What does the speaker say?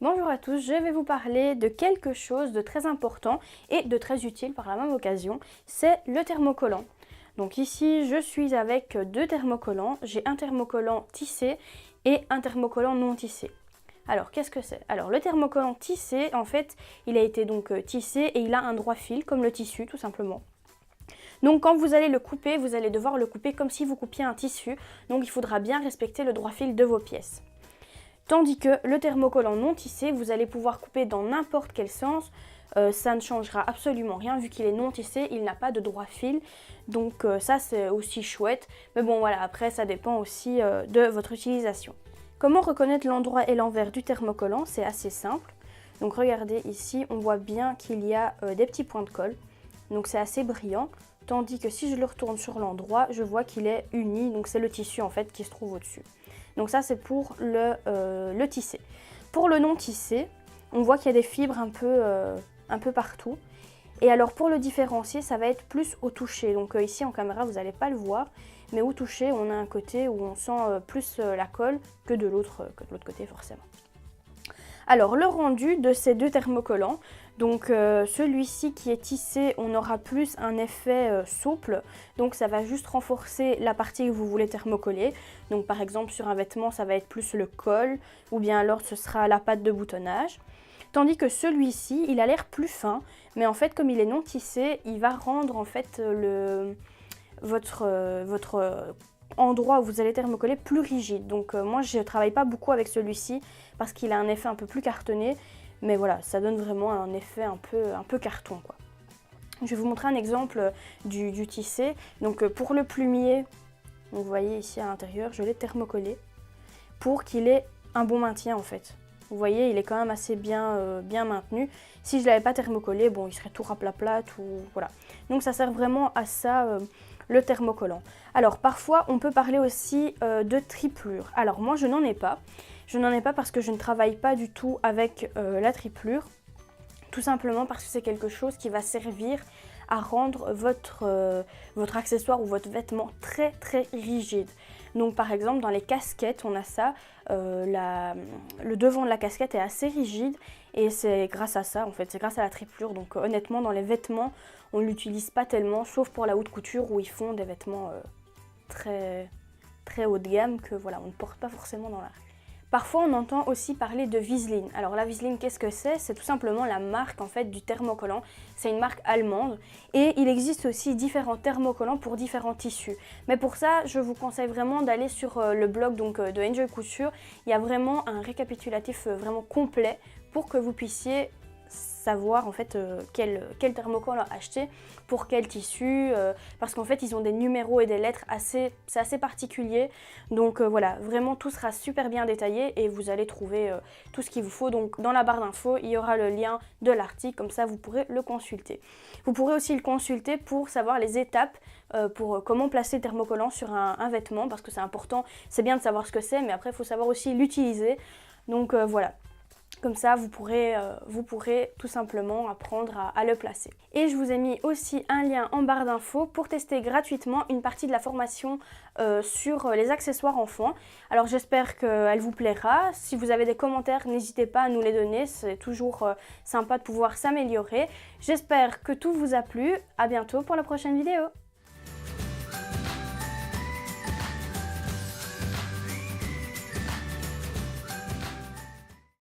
Bonjour à tous, je vais vous parler de quelque chose de très important et de très utile par la même occasion, c'est le thermocollant. Donc ici, je suis avec deux thermocollants. J'ai un thermocollant tissé et un thermocollant non tissé. Alors, qu'est-ce que c'est? Alors, le thermocollant tissé, en fait, il a été donc tissé et il a un droit fil, comme le tissu, tout simplement. Donc, quand vous allez le couper, vous allez devoir le couper comme si vous coupiez un tissu. Donc, il faudra bien respecter le droit fil de vos pièces. Tandis que le thermocollant non tissé, vous allez pouvoir couper dans n'importe quel sens. Ça ne changera absolument rien vu qu'il est non tissé, il n'a pas de droit fil. Donc ça c'est aussi chouette. Mais bon voilà, après ça dépend aussi de votre utilisation. Comment reconnaître l'endroit et l'envers du thermocollant? C'est assez simple. Donc regardez ici, on voit bien qu'il y a des petits points de colle. Donc c'est assez brillant. Tandis que si je le retourne sur l'endroit, je vois qu'il est uni. Donc c'est le tissu en fait qui se trouve au-dessus. Donc ça c'est pour le tissé. Pour le non tissé, on voit qu'il y a des fibres un peu partout. Et alors pour le différencier, ça va être plus au toucher. Donc ici en caméra vous n'allez pas le voir, mais au toucher on a un côté où on sent plus la colle que de l'autre côté forcément. Alors le rendu de ces deux thermocollants, donc celui-ci qui est tissé, on aura plus un effet souple, donc ça va juste renforcer la partie que vous voulez thermocoller. Donc par exemple sur un vêtement ça va être plus le col, ou bien alors ce sera la patte de boutonnage. Tandis que celui-ci, il a l'air plus fin, mais en fait comme il est non tissé, il va rendre en fait votre endroit où vous allez thermocoller plus rigide. Donc moi je ne travaille pas beaucoup avec celui-ci parce qu'il a un effet un peu plus cartonné, mais voilà, ça donne vraiment un effet un peu carton quoi. Je vais vous montrer un exemple du tissé. Donc pour le plumier, vous voyez ici à l'intérieur, je l'ai thermocollé pour qu'il ait un bon maintien en fait. Vous voyez, il est quand même assez bien maintenu. Si je ne l'avais pas thermocollé, bon, il serait tout raplaplat, tout voilà. Donc ça sert vraiment à ça, le thermocollant. Alors parfois, on peut parler aussi de triplure. Alors moi, je n'en ai pas. Je n'en ai pas parce que je ne travaille pas du tout avec la triplure. Tout simplement parce que c'est quelque chose qui va servir à rendre votre accessoire ou votre vêtement très rigide. Donc par exemple dans les casquettes on a ça, le devant de la casquette est assez rigide et c'est grâce à ça en fait, c'est grâce à la triplure. Donc honnêtement dans les vêtements on ne l'utilise pas tellement sauf pour la haute couture où ils font des vêtements très haut de gamme que voilà on ne porte pas forcément dans la rue. Parfois on entend aussi parler de Viseline. Alors la Viseline qu'est-ce que c'est? C'est tout simplement la marque en fait du thermocollant. C'est une marque allemande et il existe aussi différents thermocollants pour différents tissus. Mais pour ça je vous conseille vraiment d'aller sur le blog donc, de Enjoy Couture. Il y a vraiment un récapitulatif vraiment complet pour que vous puissiez savoir en fait quel thermocollant acheter pour quel tissu, parce qu'en fait ils ont des numéros et des lettres c'est assez particulier. Donc voilà, vraiment tout sera super bien détaillé et vous allez trouver tout ce qu'il vous faut. Donc dans la barre d'infos il y aura le lien de l'article, comme ça vous pourrez le consulter. Vous pourrez aussi le consulter pour savoir les étapes pour comment placer le thermocollant sur un vêtement, parce que c'est important, c'est bien de savoir ce que c'est, mais après il faut savoir aussi l'utiliser. Donc voilà. Comme ça, vous pourrez tout simplement apprendre à le placer. Et je vous ai mis aussi un lien en barre d'infos pour tester gratuitement une partie de la formation sur les accessoires enfants. Alors j'espère qu'elle vous plaira. Si vous avez des commentaires, n'hésitez pas à nous les donner. C'est toujours sympa de pouvoir s'améliorer. J'espère que tout vous a plu. À bientôt pour la prochaine vidéo.